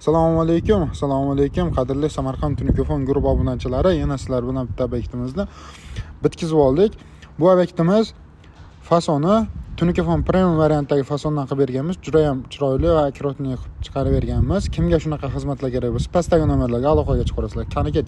Assalomu alaykum. Qadrli Samarqand Tunikofon guruh obunachilari, yana sizlar bilan bitta obyektimizni bitkizib oldik. Bu obyektimiz fasoni Tunikofon premium variantdagi fasondan qilib berganmiz. Juda ham chiroyli va akkuratniy qilib chiqarib berganmiz. Kimga shunaqa xizmatlar kerak bo'lsa, pastdagi nomerlarga aloqaga chiqarasizlar. Qani ket.